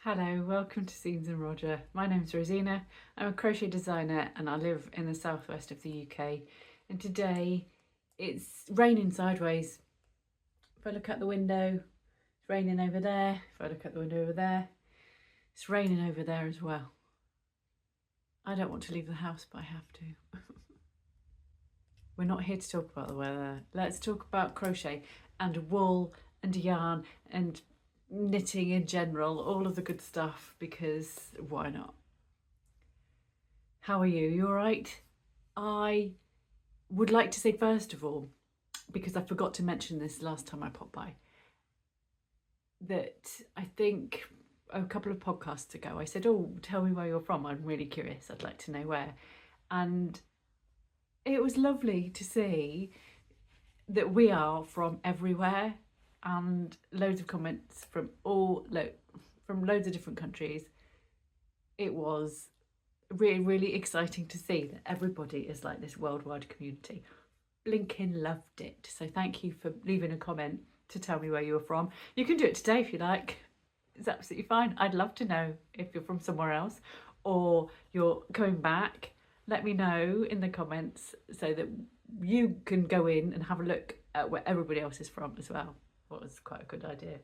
Hello, welcome to Zeens and Roger. My name's Rosina. I'm a crochet designer and I live in the southwest of the UK. And today it's raining sideways. If I look out the window, it's raining over there. If I look out the window over there, it's raining over there as well. I don't want to leave the house, but I have to. We're not here to talk about the weather. Let's talk about crochet and wool and yarn and knitting in general, all of the good stuff, because why not? How are you? You all right? I would like to say, first of all, because I forgot to mention this last time I popped by, that I think a couple of podcasts ago I said, oh, tell me where you're from. I'm really curious. I'd like to know where. And it was lovely to see that we are from everywhere, and loads of comments from loads of different countries. It was really exciting to see that everybody is like this worldwide community. Blinking loved it. So thank you for leaving a comment to tell me where you're from. You can do it today if you like. It's absolutely fine. I'd love to know if you're from somewhere else or you're coming back. Let me know in the comments so that you can go in and have a look at where everybody else is from as well. That was quite a good idea.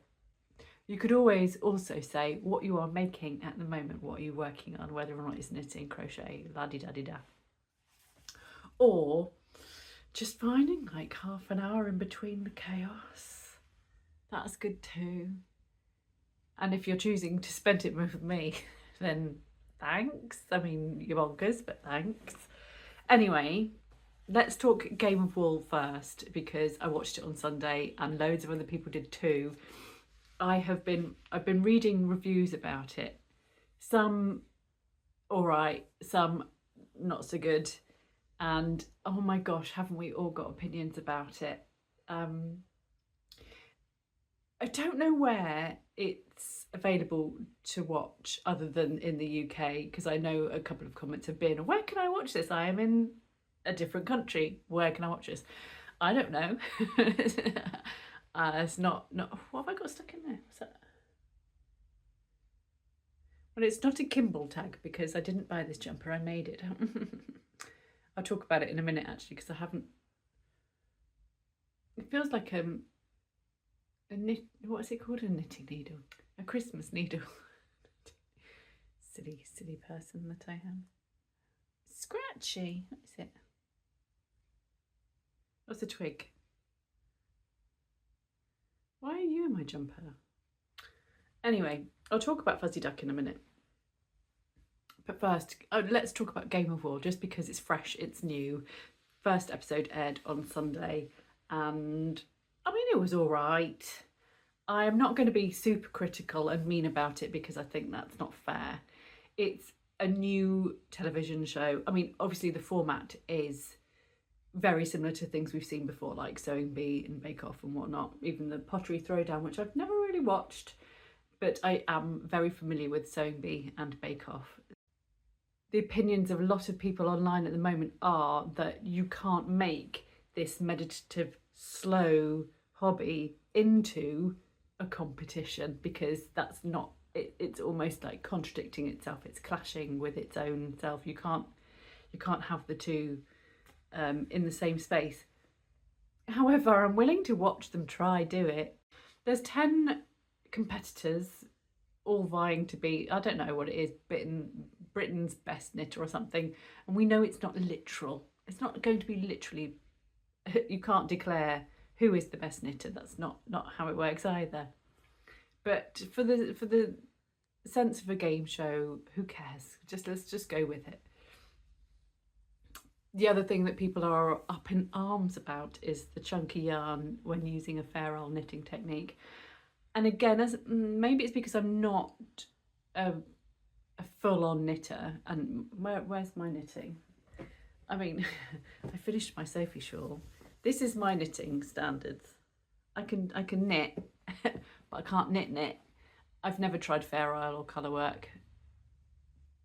You could always also say what you are making at the moment, what are you working on, whether or not it's knitting, crochet, la-di-da-di-da. Or just finding like half an hour in between the chaos. That's good too. And if you're choosing to spend it with me, then thanks. I mean, you're bonkers, but thanks. Anyway, let's talk Game of Wool first, because I watched it on Sunday and loads of other people did too. I've been reading reviews about it. Some all right, some not so good. And oh my gosh, haven't we all got opinions about it? I don't know where it's available to watch other than in the UK, because I know a couple of comments have been, where can I watch this? I am in a different country. Where can I watch this? I don't know. It's not. What have I got stuck in there? What's that? Well, it's not a Kimble tag because I didn't buy this jumper. I made it. I'll talk about it in a minute actually, because I haven't. It feels like a knit. What is it called? A knitting needle. A Christmas needle. silly person that I am. Scratchy. What is it? What's a twig? Why are you in my jumper? Anyway, I'll talk about Fuzzy Duck in a minute. But first, let's talk about Game of Wool, just because it's fresh, it's new. First episode aired on Sunday, and I mean, it was all right. I am not going to be super critical and mean about it because I think that's not fair. It's a new television show. I mean, obviously the format is very similar to things we've seen before, like Sewing Bee and Bake Off and whatnot, even the Pottery Throwdown, which I've never really watched, but I am very familiar with Sewing Bee and Bake Off. The opinions of a lot of people online at the moment are that you can't make this meditative, slow hobby into a competition, because that's not it. It's almost like contradicting itself. It's clashing with its own self. You can't have the two in the same space. However, I'm willing to watch them try do it. There's 10 competitors all vying to be, I don't know what it is, Britain's best knitter or something, and we know it's not literal. It's not going to be literally, you can't declare who is the best knitter. That's not how it works either. But for the sense of a game show, who cares? Let's just go with it. The other thing that people are up in arms about is the chunky yarn when using a Fair Isle knitting technique. And again, maybe it's because I'm not a full-on knitter. And where's my knitting? I mean, I finished my Sophie shawl. This is my knitting standards. I can knit, but I can't knit. I've never tried Fair Isle or colour work.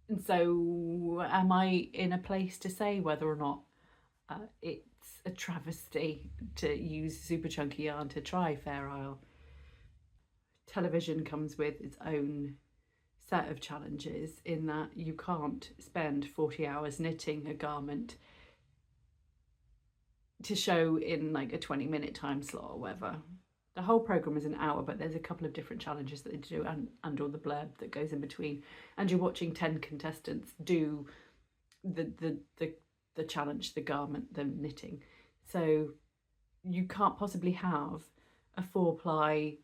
And so am I in a place to say whether or not it's a travesty to use super chunky yarn to try Fair Isle? Television comes with its own set of challenges in that you can't spend 40 hours knitting a garment to show in like a 20-minute time slot or whatever. The whole program is an hour, but there's a couple of different challenges that they do, and all the blurb that goes in between. And you're watching 10 contestants do the challenge, the garment, the knitting. So you can't possibly have a 4-ply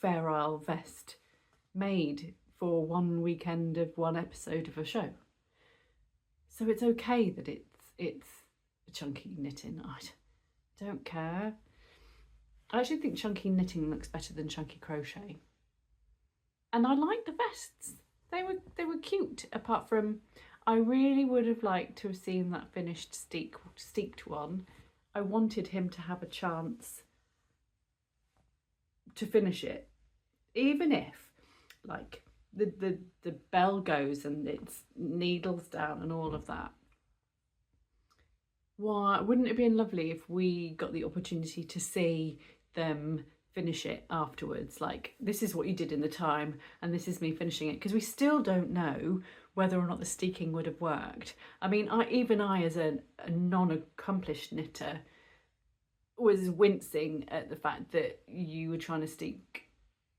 Fair Isle vest made for one weekend of one episode of a show. So it's okay that it's chunky knitting. I don't care. I actually think chunky knitting looks better than chunky crochet. And I like the vests. They were cute, apart from I really would have liked to have seen that finished steeked one. I wanted him to have a chance to finish it. Even if like the bell goes and it's needles down and all of that. Why wouldn't it be lovely if we got the opportunity to see them finish it afterwards? Like, this is what you did in the time and this is me finishing it, because we still don't know whether or not the steeking would have worked. I mean, I as a non-accomplished knitter was wincing at the fact that you were trying to steek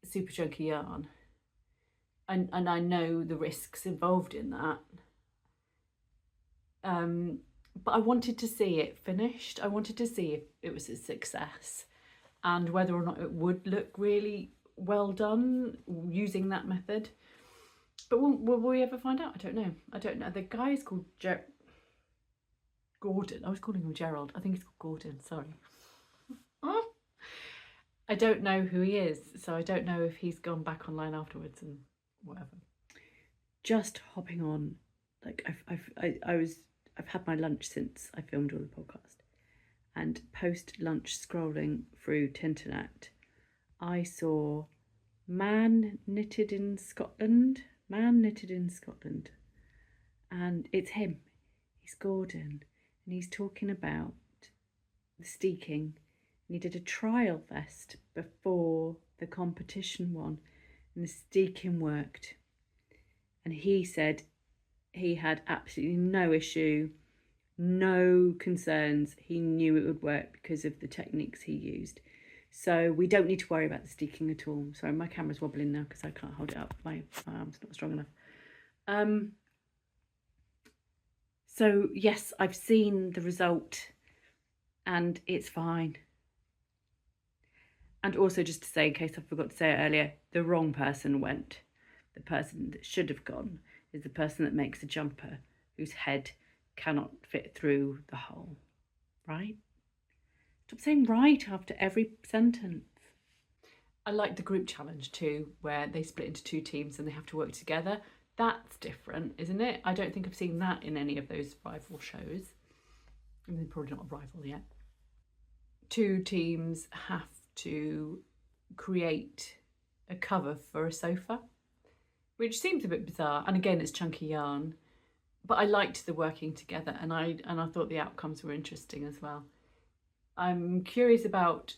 super chunky yarn, and I know the risks involved in that. But I wanted to see it finished. I wanted to see if it was a success and whether or not it would look really well done using that method. But will we ever find out? I don't know. I don't know. The guy is called Gordon. I was calling him Gerald. I think he's called Gordon. Sorry. I don't know who he is, so I don't know if he's gone back online afterwards and whatever. Just hopping on, like I've had my lunch since I filmed all the podcast, and post lunch scrolling through Tinternet, I saw Man Knitted in Scotland, and it's him. He's Gordon, and he's talking about the steeking. And he did a trial vest before the competition one, and the steeking worked. And he said he had absolutely no issue, no concerns. He knew it would work because of the techniques he used. So we don't need to worry about the steeking at all. Sorry, my camera's wobbling now because I can't hold it up. My arm's not strong enough. So yes, I've seen the result and it's fine. And also, just to say, in case I forgot to say it earlier, the wrong person went. The person that should have gone is the person that makes a jumper whose head cannot fit through the hole. Right? Stop saying right after every sentence. I like the group challenge too, where they split into 2 teams and they have to work together. That's different, isn't it? I don't think I've seen that in any of those rival shows. I mean, probably not a rival yet. 2 teams have to create a cover for a sofa, which seems a bit bizarre. And again, it's chunky yarn, but I liked the working together, and I thought the outcomes were interesting as well. I'm curious about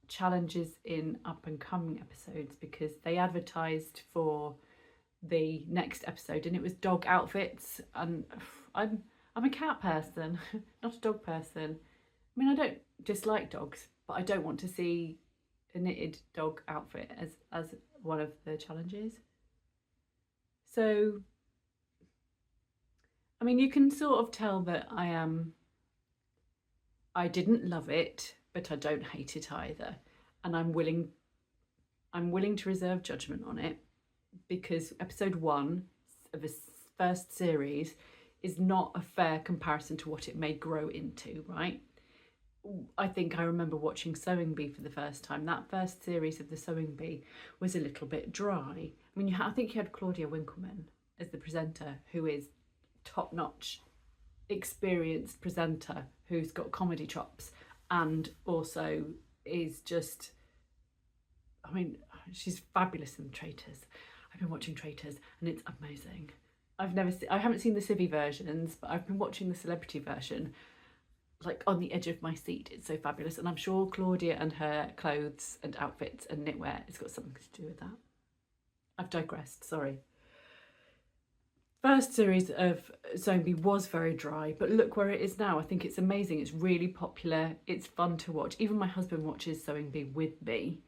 challenges in up and coming episodes, because they advertised for the next episode and it was dog outfits, and I'm a cat person, not a dog person. I mean, I don't dislike dogs, but I don't want to see a knitted dog outfit as one of the challenges. So, I mean, you can sort of tell that I didn't love it, but I don't hate it either. And I'm willing to reserve judgment on it, because episode 1 of the first series is not a fair comparison to what it may grow into, right? I think I remember watching Sewing Bee for the first time. That first series of the Sewing Bee was a little bit dry. I mean, I think you had Claudia Winkleman as the presenter, who is top-notch, experienced presenter who's got comedy chops, and also is just, I mean, she's fabulous in Traitors. I've been watching Traitors and it's amazing. I haven't seen the Civvy versions, but I've been watching the celebrity version, like on the edge of my seat. It's so fabulous, and I'm sure Claudia and her clothes and outfits and knitwear has got something to do with that. I've digressed, sorry. first series of Zombie was very dry, but look where it is now. I think it's amazing. It's really popular. It's fun to watch. Even my husband watches Sewing Bee with me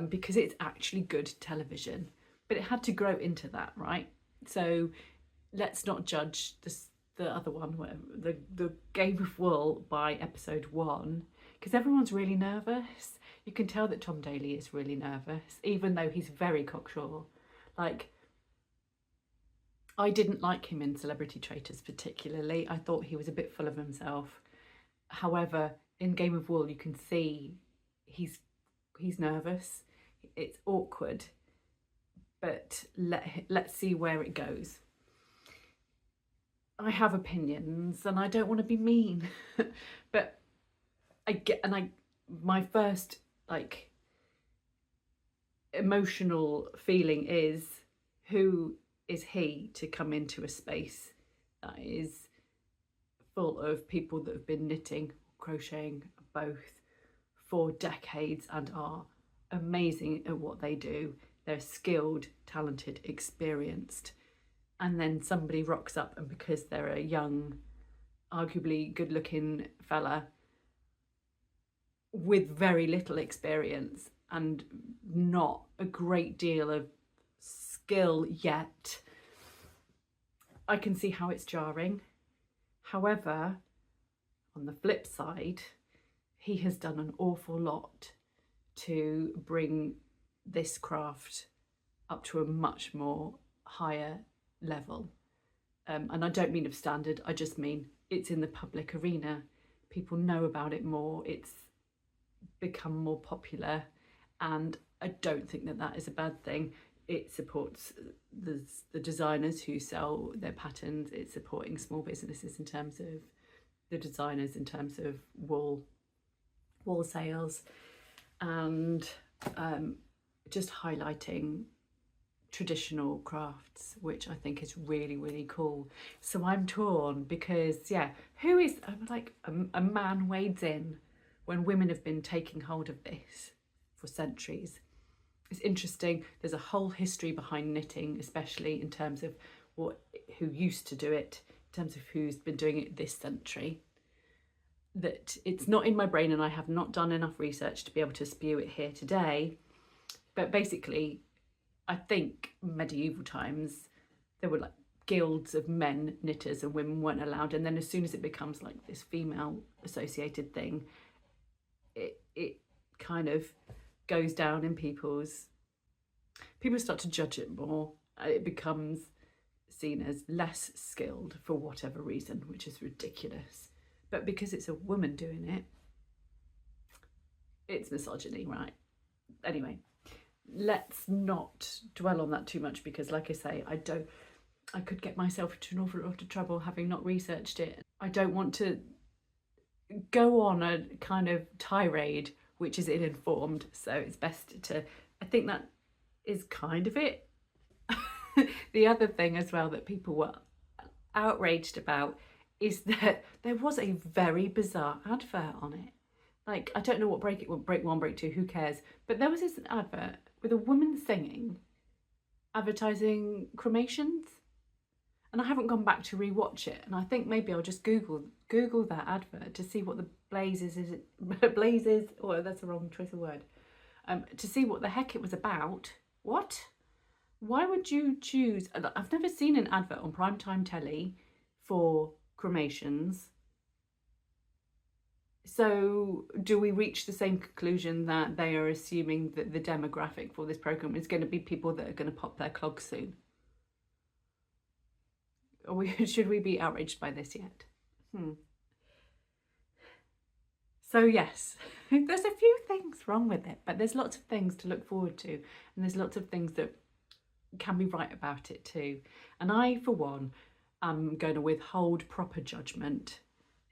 because it's actually good television. But it had to grow into that, right? So let's not judge the other one, whatever, the Game of Wool by episode 1, because everyone's really nervous. You can tell that Tom Daley is really nervous, even though he's very cocksure. Like, I didn't like him in Celebrity Traitors particularly. I thought he was a bit full of himself. However, in Game of Wool, you can see he's nervous. It's awkward, but let's see where it goes. I have opinions and I don't want to be mean, but my first like emotional feeling is, who is he to come into a space that is full of people that have been knitting, crocheting, both, for decades and are amazing at what they do. They're skilled, talented, experienced. And then somebody rocks up, and because they're a young, arguably good-looking fella with very little experience and not a great deal of skill yet, I can see how it's jarring. However, on the flip side, he has done an awful lot to bring this craft up to a much more higher level. And I don't mean of standard, I just mean it's in the public arena. People know about it more, it's become more popular, and I don't think that that is a bad thing. It supports the designers who sell their patterns, it's supporting small businesses in terms of the designers, in terms of wool sales, and just highlighting traditional crafts, which I think is really, really cool. So I'm torn because, yeah, I'm like, a man wades in when women have been taking hold of this for centuries. It's interesting. There's a whole history behind knitting, especially in terms of who used to do it, in terms of who's been doing it this century, that it's not in my brain, and I have not done enough research to be able to spew it here today. But basically, I think medieval times, there were like guilds of men knitters and women weren't allowed. And then as soon as it becomes like this female associated thing, it kind of goes down in people start to judge it more. It becomes seen as less skilled for whatever reason, which is ridiculous. But because it's a woman doing it, it's misogyny, right? Anyway, let's not dwell on that too much, because like I say, I could get myself into an awful lot of trouble having not researched it. I don't want to go on a kind of tirade which is ill-informed, so it's best to, I think that is kind of it. The other thing as well that people were outraged about is that there was a very bizarre advert on it. Like, I don't know what break 1, break 2, who cares? But there was this advert with a woman singing, advertising cremations. And I haven't gone back to rewatch it. And I think maybe I'll just Google that advert to see what the blazes, oh, that's the wrong choice of word. To see what the heck it was about. What? Why would you choose? I've never seen an advert on primetime telly for cremations. So do we reach the same conclusion that they are assuming that the demographic for this programme is going to be people that are going to pop their clogs soon? Or should we be outraged by this yet? So yes, there's a few things wrong with it, but there's lots of things to look forward to, and there's lots of things that can be right about it too. And I, for one, am going to withhold proper judgment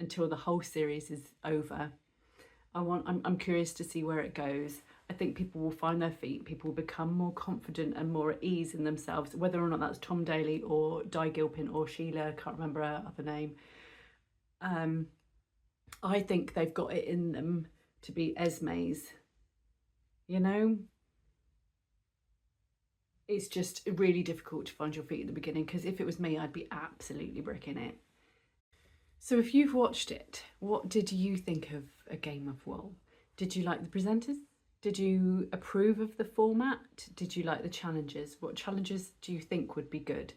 until the whole series is over. I'm curious to see where it goes. I think people will find their feet, people will become more confident and more at ease in themselves, whether or not that's Tom Daley or Di Gilpin or Sheila, I can't remember her other name. I think they've got it in them to be Esmes, you know? it's just really difficult to find your feet at the beginning, because if it was me, I'd be absolutely bricking it. So if you've watched it, what did you think of A Game of Wool? Did you like the presenters? Did you approve of the format? Did you like the challenges? What challenges do you think would be good?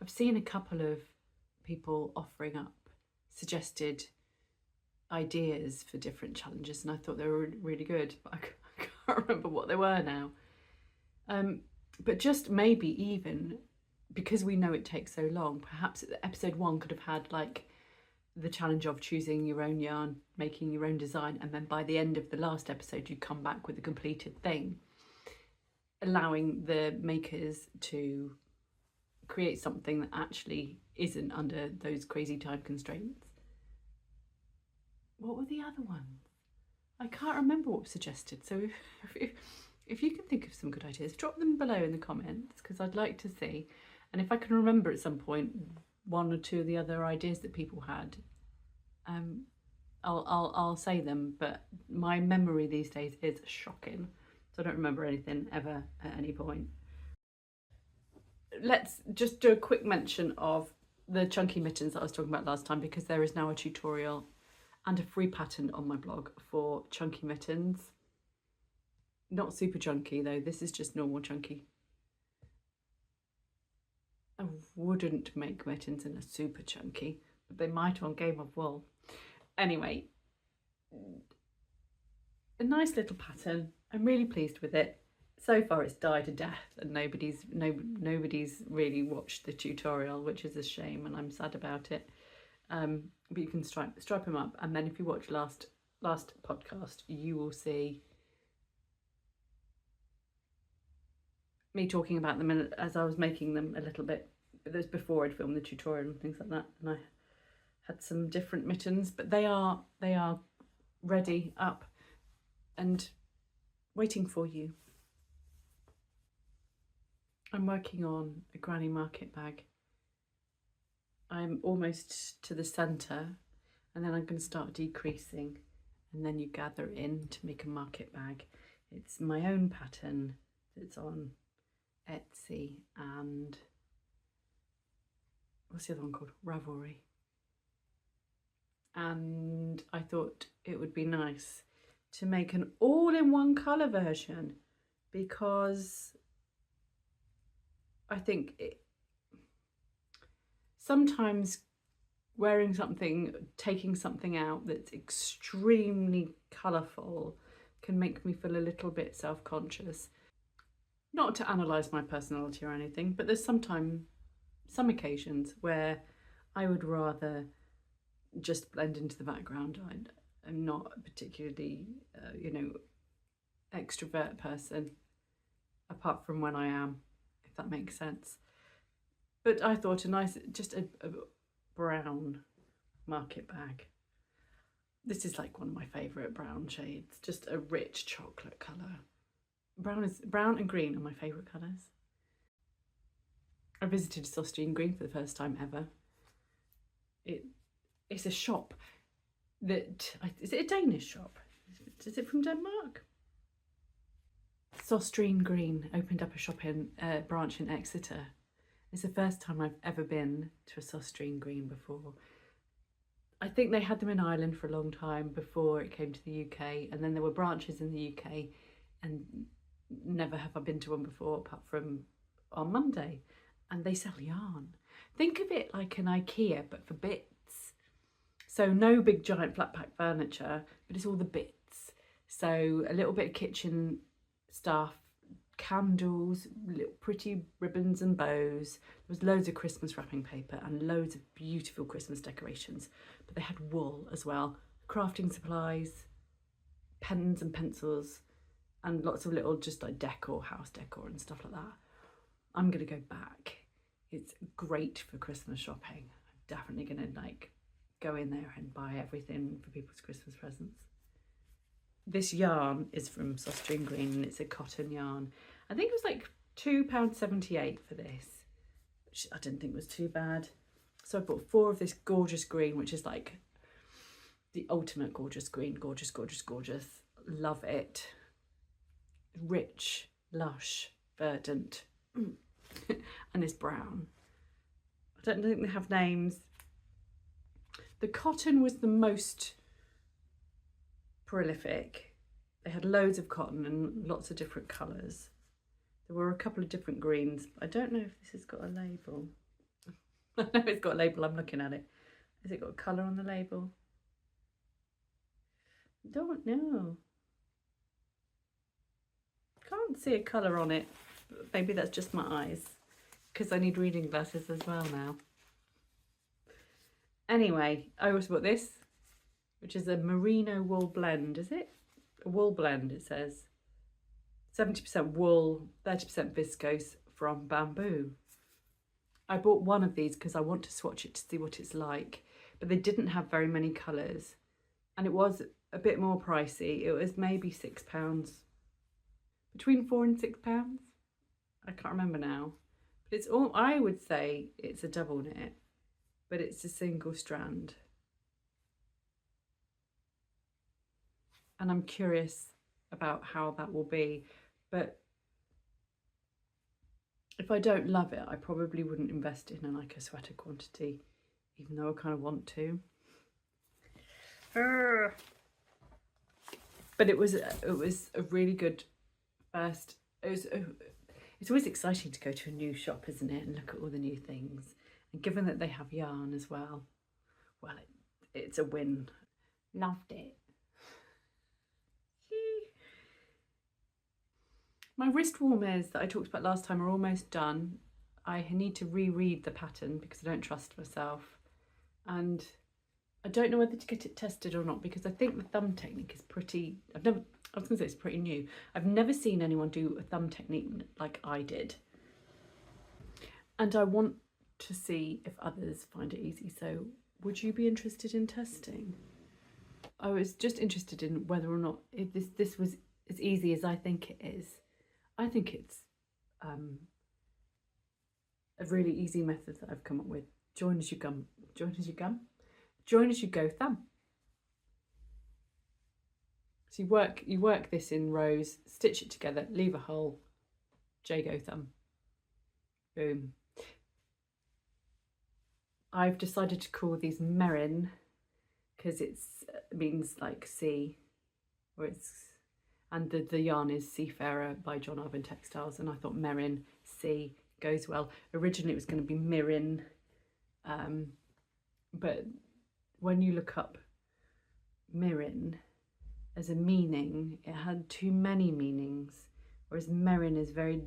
I've seen a couple of people offering up suggested ideas for different challenges, and I thought they were really good, but I can't remember what they were now. But just maybe even because we know it takes so long, perhaps episode 1 could have had like the challenge of choosing your own yarn, making your own design, and then by the end of the last episode you come back with a completed thing, allowing the makers to create something that actually isn't under those crazy time constraints. What were the other ones? I can't remember what was suggested, so if you can think of some good ideas, drop them below in the comments, because I'd like to see. And if I can remember at some point 1 or 2 of the other ideas that people had, I'll say them, but my memory these days is shocking, so I don't remember anything ever at any point. Let's just do a quick mention of the chunky mittens that I was talking about last time, because there is now a tutorial and a free pattern on my blog for chunky mittens. Not super chunky though, this is just normal chunky. I wouldn't make mittens in a super chunky, but they might on Game of Wool. Anyway, a nice little pattern. I'm really pleased with it. So far it's died a death, and nobody's really watched the tutorial, which is a shame, and I'm sad about it. But you can stripe them up, and then if you watch last podcast, you will see me talking about them as I was making them a little bit. But that was before I'd filmed the tutorial and things like that, and I had some different mittens, but they are ready, up and waiting for you. I'm working on a granny market bag. I'm almost to the centre, and then I'm going to start decreasing, and then you gather in to make a market bag. It's my own pattern that's on Etsy and what's the other one called? Ravelry. And I thought it would be nice to make an all-in-one colour version, because I think sometimes wearing something, taking something out that's extremely colourful can make me feel a little bit self-conscious. Not to analyse my personality or anything, but there's some occasions where I would rather just blend into the background. I'm not a particularly, extrovert person, apart from when I am, if that makes sense. But I thought just a brown market bag. This is like one of my favourite brown shades, just a rich chocolate colour. Brown and green are my favourite colours. I visited Saustrine Green for the first time ever. It's a shop that, is it a Danish shop? Is it from Denmark? Saustrine Green opened up a shop in branch in Exeter. It's the first time I've ever been to a Saustrine Green before. I think they had them in Ireland for a long time before it came to the UK, and then there were branches in the UK, and never have I been to one before apart from on Monday. And they sell yarn. Think of it like an IKEA but for bits. So no big giant flat pack furniture, but it's all the bits. So a little bit of kitchen stuff, candles, little pretty ribbons and bows. There was loads of Christmas wrapping paper and loads of beautiful Christmas decorations. But they had wool as well, crafting supplies, pens and pencils, and lots of little just like decor, house decor and stuff like that. I'm gonna go back. It's great for Christmas shopping. I'm definitely gonna go in there and buy everything for people's Christmas presents. This yarn is from Saustrine Green, and it's a cotton yarn. I think it was like £2.78 for this, which I didn't think was too bad. So I bought 4 of this gorgeous green, which is like the ultimate gorgeous green. Gorgeous, gorgeous, gorgeous. Love it. Rich, lush, verdant, and this brown. I don't think they have names. The cotton was the most prolific. They had loads of cotton and lots of different colours. There were a couple of different greens. I don't know if this has got a label. I know it's got a label, I'm looking at it. Has it got a colour on the label? Don't know. Can't see a colour on it. Maybe that's just my eyes, because I need reading glasses as well now. Anyway, I also bought this, which is a merino wool blend. Is it? A wool blend, it says. 70% wool, 30% viscose from bamboo. I bought one of these because I want to swatch it to see what it's like, but they didn't have very many colours, and it was a bit more pricey. It was maybe £6, between £4 and £6. I can't remember now, but it's all, I would say it's a double knit, but it's a single strand. And I'm curious about how that will be, but if I don't love it, I probably wouldn't invest in like a sweater quantity, even though I kind of want to. But it was a really good first. It's always exciting to go to a new shop, isn't it, and look at all the new things. And given that they have yarn as well, it's a win. Loved it. My wrist warmers that I talked about last time are almost done. I need to reread the pattern because I don't trust myself. And I don't know whether to get it tested or not, because I think the thumb technique is pretty, I was going to say it's pretty new. I've never seen anyone do a thumb technique like I did. And I want to see if others find it easy. So would you be interested in testing? I was just interested in whether or not if this was as easy as I think it is. I think it's a really easy method that I've come up with. Join as you gum. Join as you gum. Join as you go thumb. So you work this in rows, stitch it together, leave a hole, J go thumb. Boom. I've decided to call these Merrin because it means like sea, or it's, and the yarn is Seafarer by John Arvin Textiles, and I thought Merrin sea goes well. Originally it was going to be Mirrin, but when you look up Mirrin as a meaning, it had too many meanings, whereas Merrin is very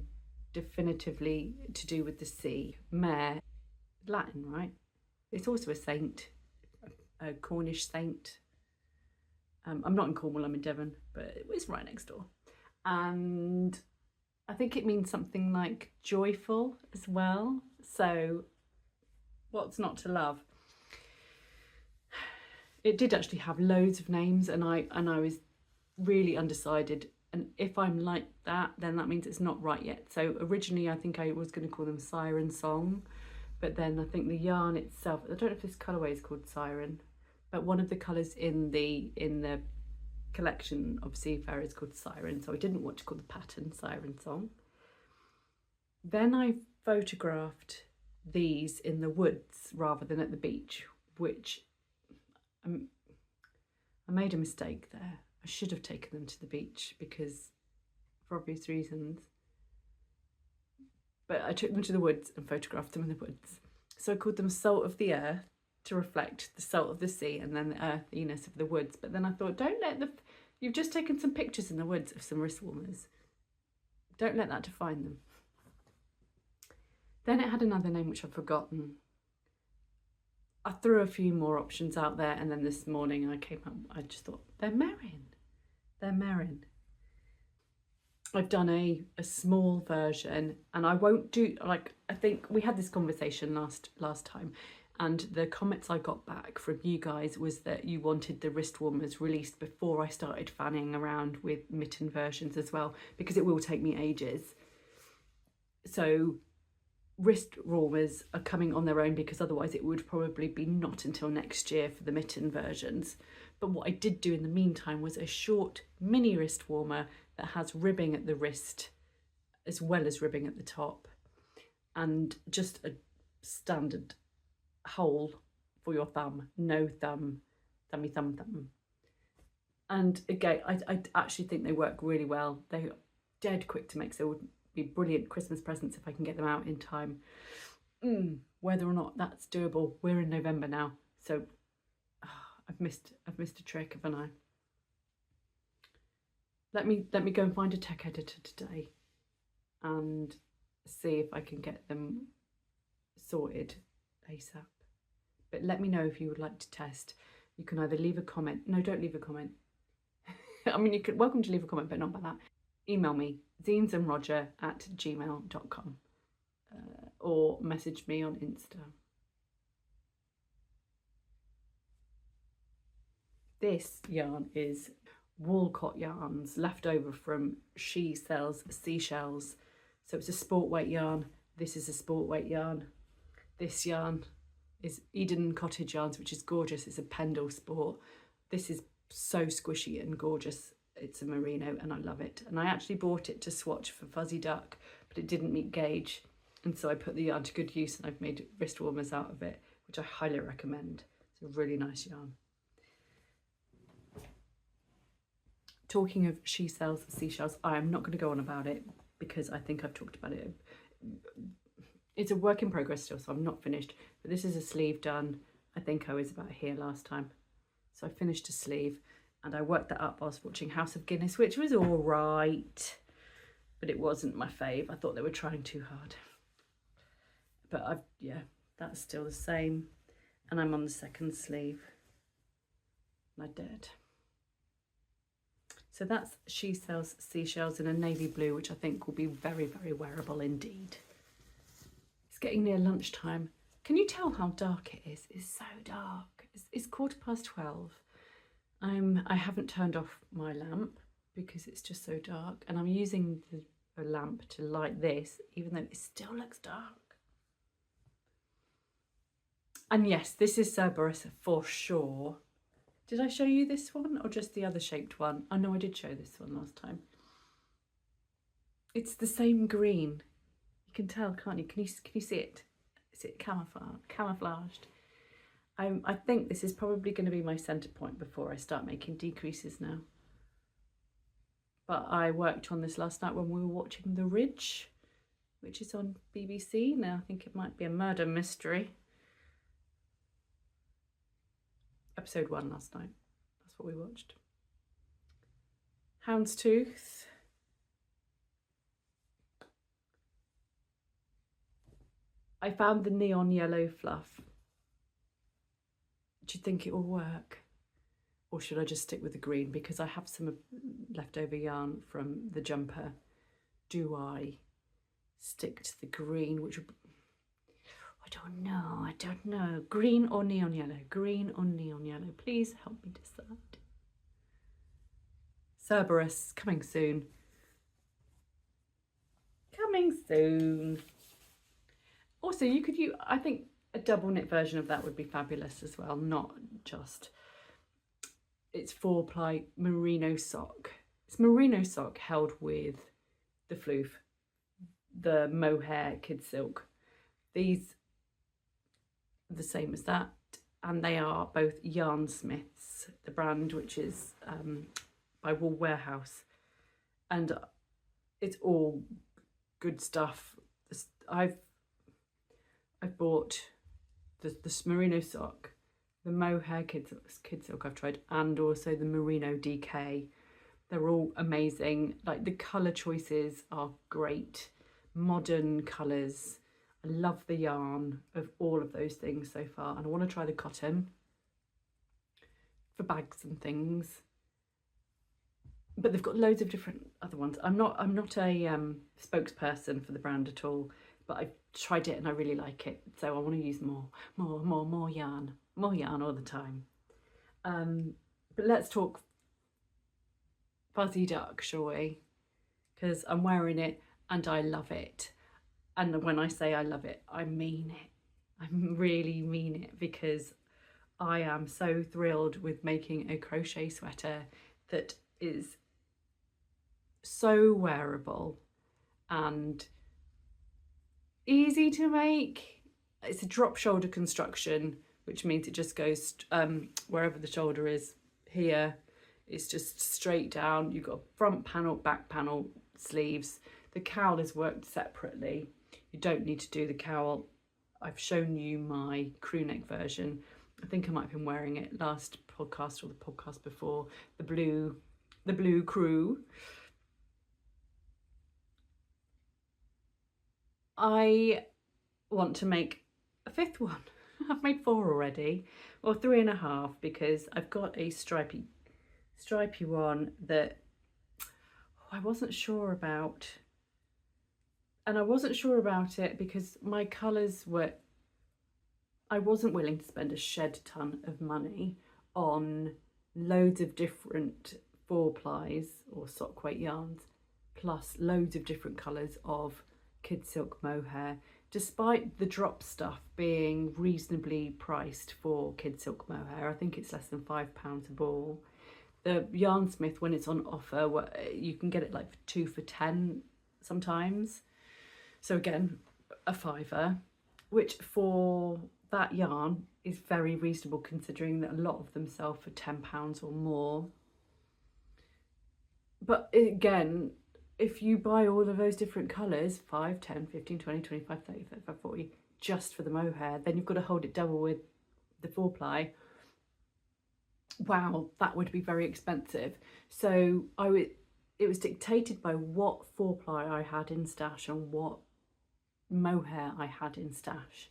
definitively to do with the sea. Mer, Latin, right? It's also a saint, a Cornish saint. I'm not in Cornwall, I'm in Devon, but it's right next door. And I think it means something like joyful as well. So what's not to love? It did actually have loads of names, and I was really undecided. And if I'm like that, then that means it's not right yet. So originally I think I was going to call them Siren Song, but then I think the yarn itself, I don't know if this colourway is called Siren, but one of the colours in the collection of Seafarer is called Siren, so I didn't want to call the pattern Siren Song. Then I photographed these in the woods rather than at the beach, which I made a mistake there. I should have taken them to the beach because, for obvious reasons, but I took them to the woods and photographed them in the woods. So I called them Salt of the Earth to reflect the salt of the sea, and then the earthiness of the woods. But then I thought, you've just taken some pictures in the woods of some wrist warmers. Don't let that define them. Then it had another name which I've forgotten. I threw a few more options out there, and then this morning I just thought, they're Merrin. They're Merrin. I've done a small version, and I won't do, like, I think we had this conversation last time, and the comments I got back from you guys was that you wanted the wrist warmers released before I started fanning around with mitten versions as well, because it will take me ages. So wrist warmers are coming on their own, because otherwise it would probably be not until next year for the mitten versions. But what I did do in the meantime was a short mini wrist warmer that has ribbing at the wrist as well as ribbing at the top. and just a standard hole for your thumb, no thumb, thummy thumb. And again, I actually think they work really well. They're dead quick to make, so it would be brilliant Christmas presents if I can get them out in time. Whether or not that's doable, we're in November now, so I've missed a trick, haven't I? Let me go and find a tech editor today and see if I can get them sorted ASAP. But let me know if you would like to test. You can either leave a comment. No, don't leave a comment. I mean, you could, welcome to leave a comment, but not by that. Email me, zeensandroger@gmail.com, or message me on Insta. This yarn is Walcott yarns, left over from She Sells Seashells. So it's a sport weight yarn. This is a sport weight yarn. This yarn is Eden Cottage yarns, which is gorgeous. It's a Pendle sport. This is so squishy and gorgeous. It's a merino and I love it. And I actually bought it to swatch for Fuzzy Duck, but it didn't meet gauge. And so I put the yarn to good use and I've made wrist warmers out of it, which I highly recommend. It's a really nice yarn. Talking of She Sells Seashells, I am not going to go on about it because I think I've talked about it. It's a work in progress still, so I'm not finished. But this is a sleeve done. I think I was about here last time. So I finished a sleeve and I worked that up whilst watching House of Guinness, which was all right, but it wasn't my fave. I thought they were trying too hard. But yeah, that's still the same. And I'm on the second sleeve. And I did. So that's She Sells Seashells in a navy blue, which I think will be very, very wearable indeed. It's getting near lunchtime. Can you tell how dark it is? It's so dark. It's 12:15. I haven't turned off my lamp because it's just so dark, and I'm using a lamp to light this, even though it still looks dark. And yes, this is Cerberus for sure. Did I show you this one or just the other shaped one? Oh no, I did show this one last time. It's the same green. You can tell, can't you? Can you see it? Is it camouflaged? I think this is probably going to be my centre point before I start making decreases now. But I worked on this last night when we were watching The Ridge, which is on BBC. Now I think it might be a murder mystery. Episode 1 last night. That's what we watched. Houndstooth. I found the neon yellow fluff. Do you think it will work? Or should I just stick with the green? Because I have some leftover yarn from the jumper. Do I stick to the green, which would... I don't know. Green or neon yellow? Green or neon yellow? Please help me decide. Cerberus, coming soon. Coming soon. Also, you could use, I think a double knit version of that would be fabulous as well. Not just, it's 4-ply merino sock. It's merino sock held with the floof, the mohair kid silk. These the same as that, and they are both Yarnsmiths, the brand, which is by Wool Warehouse, and it's all good stuff. I've bought the merino sock, the mohair kid silk I've tried, and also the merino DK. They're all amazing. Like, the colour choices are great, modern colours. I love the yarn of all of those things so far, and I want to try the cotton for bags and things. But they've got loads of different other ones. I'm not a spokesperson for the brand at all, but I've tried it and I really like it. So I want to use more yarn all the time. But let's talk Fuzzy Duck, shall we? Because I'm wearing it and I love it. And when I say I love it, I mean it. I really mean it, because I am so thrilled with making a crochet sweater that is so wearable and easy to make. It's a drop shoulder construction, which means it just goes wherever the shoulder is. Here it's just straight down. You've got front panel, back panel, sleeves. The cowl is worked separately. You don't need to do the cowl. I've shown you my crew neck version. I think I might have been wearing it last podcast or the podcast before, the blue crew. I want to make a fifth one. I've made 4 already, or 3.5, because I've got a stripy one that I wasn't sure about. And I wasn't sure about it because my colours were, I wasn't willing to spend a shed ton of money on loads of different 4-plies or sock weight yarns, plus loads of different colours of kid silk mohair, despite the drop stuff being reasonably priced for kid silk mohair. I think it's less than £5 a ball. The Yarnsmith, when it's on offer, you can get it like 2 for 10 sometimes. So again, a £5, which for that yarn is very reasonable considering that a lot of them sell for £10 or more. But again, if you buy all of those different colours, 5, 10, 15, 20, 25, 30, 35, 40, just for the mohair, then you've got to hold it double with the 4-ply. Wow, that would be very expensive. So it was dictated by what 4-ply I had in stash and what mohair I had in stash.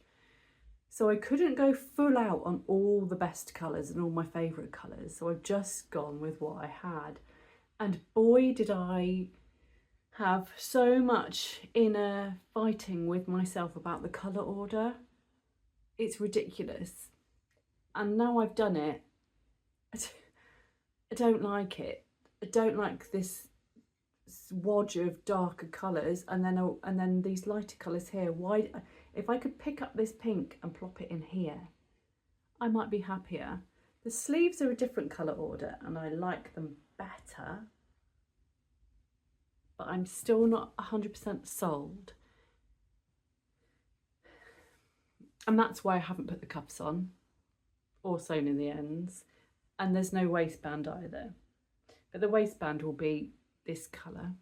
So I couldn't go full out on all the best colours and all my favourite colours. So I've just gone with what I had. And boy, did I have so much inner fighting with myself about the colour order. It's ridiculous. And now I've done it, I don't like it. I don't like this swatch of darker colours and then these lighter colours here. Why, if I could pick up this pink and plop it in here, I might be happier. The sleeves are a different colour order and I like them better, but I'm still not 100% sold. And that's why I haven't put the cuffs on or sewn in the ends. And there's no waistband either. But the waistband will be this colour,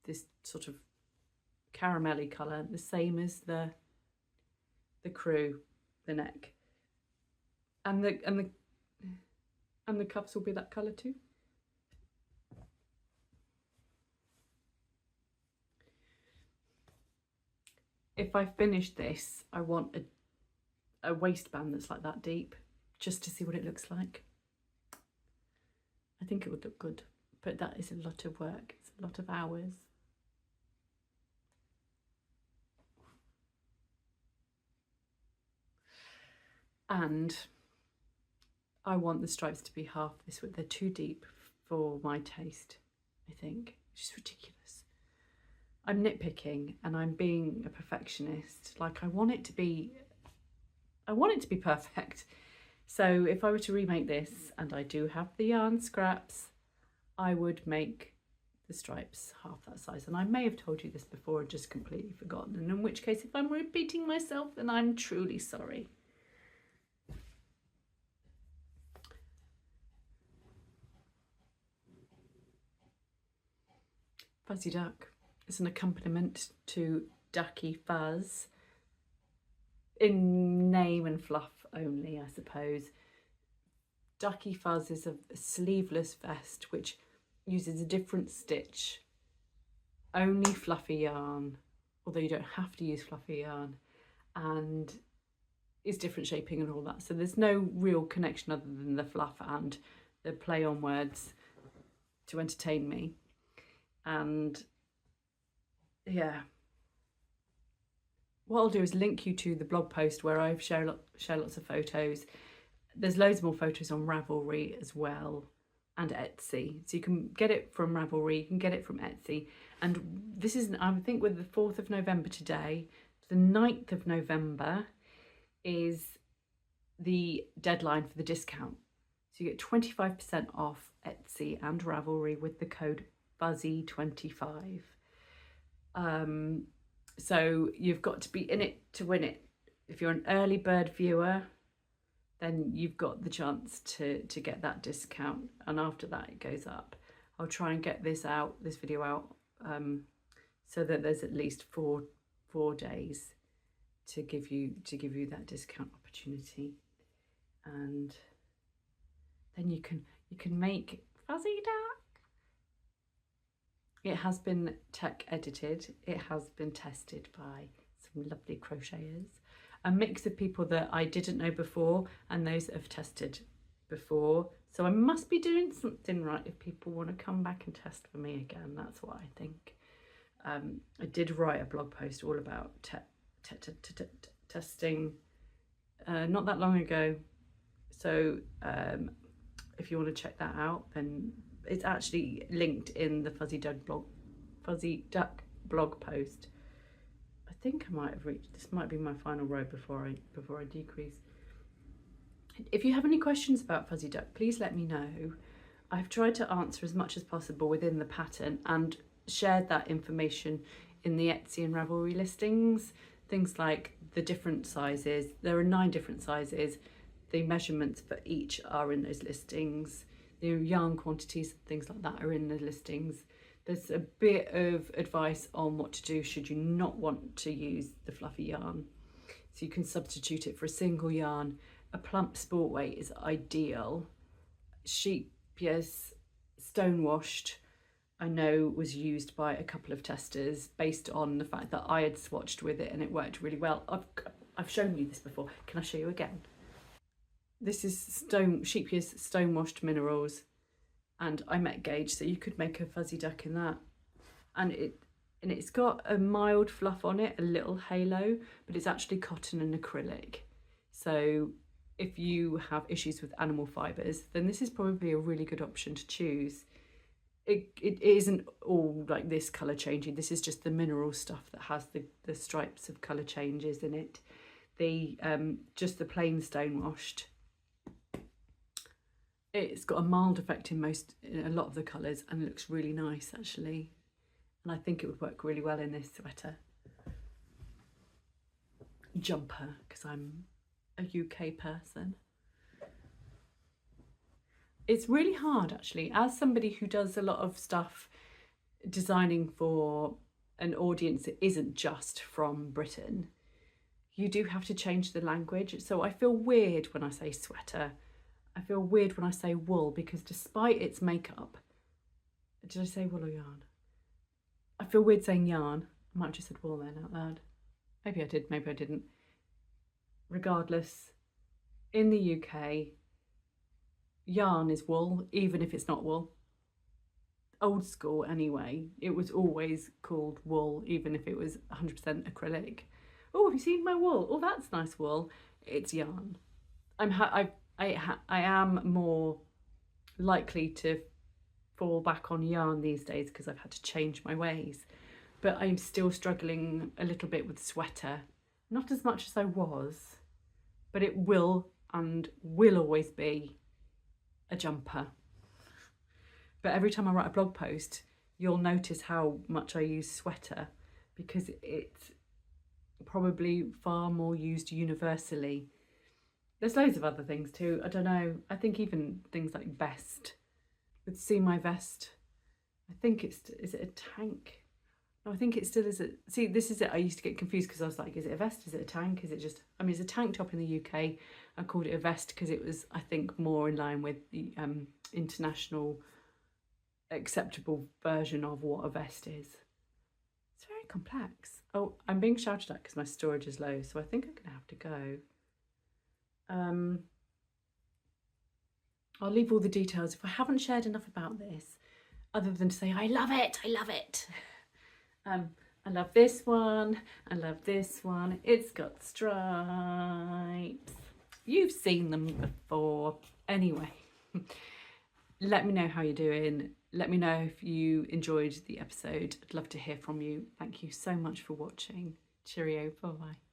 this sort of caramelly colour, the same as the crew, the neck. And the cuffs will be that colour too. If I finish this, I want a waistband that's like that deep, just to see what it looks like. I think it would look good, but that is a lot of work. It's a lot of hours. And I want the stripes to be half this width. They're too deep for my taste, I think. It's just ridiculous. I'm nitpicking and I'm being a perfectionist. Like I want it to be perfect. So if I were to remake this, and I do have the yarn scraps, I would make the stripes half that size. And I may have told you this before and just completely forgotten. And in which case, if I'm repeating myself, then I'm truly sorry. Fuzzy duck is an accompaniment to ducky fuzz, in name and fluff only, I suppose. Ducky fuzz is a sleeveless vest which uses a different stitch, only fluffy yarn, although you don't have to use fluffy yarn, and is different shaping and all that. So there's no real connection other than the fluff and the play on words to entertain me. And yeah, what I'll do is link you to the blog post where I've share lots of photos. There's loads more photos on Ravelry as well, and Etsy. So you can get it from Ravelry, you can get it from Etsy. And this is, I think we're the 4th of November today. The 9th of November is the deadline for the discount. So you get 25% off Etsy and Ravelry with the code FUZZY25. So you've got to be in it to win it. If you're an early bird viewer, then you've got the chance to get that discount, and after that it goes up. I'll try and get this video out, so that there's at least four days to give you that discount opportunity, and then you can make Fuzzy Duck. It has been tech edited. It has been tested by some lovely crocheters, a mix of people that I didn't know before and those that have tested before. So I must be doing something right if people want to come back and test for me again. That's what I think. I did write a blog post all about testing not that long ago. So if you want to check that out, then it's actually linked in the Fuzzy Duck blog post. I think I might have reached, this might be my final row before I decrease. If you have any questions about Fuzzy Duck, please let me know. I've tried to answer as much as possible within the pattern and shared that information in the Etsy and Ravelry listings. Things like the different sizes. There are 9 different sizes. The measurements for each are in those listings. The yarn quantities and things like that are in the listings. There's a bit of advice on what to do should you not want to use the fluffy yarn. So you can substitute it for a single yarn. A plump sport weight is ideal. Sheep pierce stone washed, I know, was used by a couple of testers based on the fact that I had swatched with it and it worked really well. I've shown you this before. Can I show you again? This is sheep pierce stone washed minerals, and I met gauge, so you could make a Fuzzy Duck in that. And it's got a mild fluff on it, a little halo, but it's actually cotton and acrylic. So if you have issues with animal fibres, then this is probably a really good option to choose. It isn't all like this colour changing. This is just the mineral stuff that has the stripes of colour changes in it. Just the plain stone washed. It's got a mild effect in a lot of the colours and looks really nice actually. And I think it would work really well in this sweater. Jumper, because I'm a UK person. It's really hard actually, as somebody who does a lot of stuff designing for an audience that isn't just from Britain. You do have to change the language. So I feel weird when I say sweater. I feel weird when I say wool, because despite its makeup, did I say wool or yarn? I feel weird saying yarn. I might have just said wool then out loud. Maybe I did, maybe I didn't. Regardless, in the UK, yarn is wool, even if it's not wool. Old school anyway, it was always called wool, even if it was 100% acrylic. Oh, have you seen my wool? Oh, that's nice wool. It's yarn. I am more likely to fall back on yarn these days because I've had to change my ways. But I'm still struggling a little bit with sweater. Not as much as I was, but it will and will always be a jumper. But every time I write a blog post, you'll notice how much I use sweater, because it's probably far more used universally. There's loads of other things too. I don't know. I think even things like vest. With See My Vest, I think is it a tank? No, I think it still is. See, this is it. I used to get confused because I was like, is it a vest? Is it a tank? Is it just, I mean, it's a tank top in the UK. I called it a vest because it was, I think, more in line with the international acceptable version of what a vest is. It's very complex. Oh, I'm being shouted at because my storage is low, so I think I'm going to have to go. I'll leave all the details. If I haven't shared enough about this, other than to say, I love it, I love it. I love this one, I love this one. It's got stripes. You've seen them before. Anyway, let me know how you're doing. Let me know if you enjoyed the episode. I'd love to hear from you. Thank you so much for watching. Cheerio, bye-bye.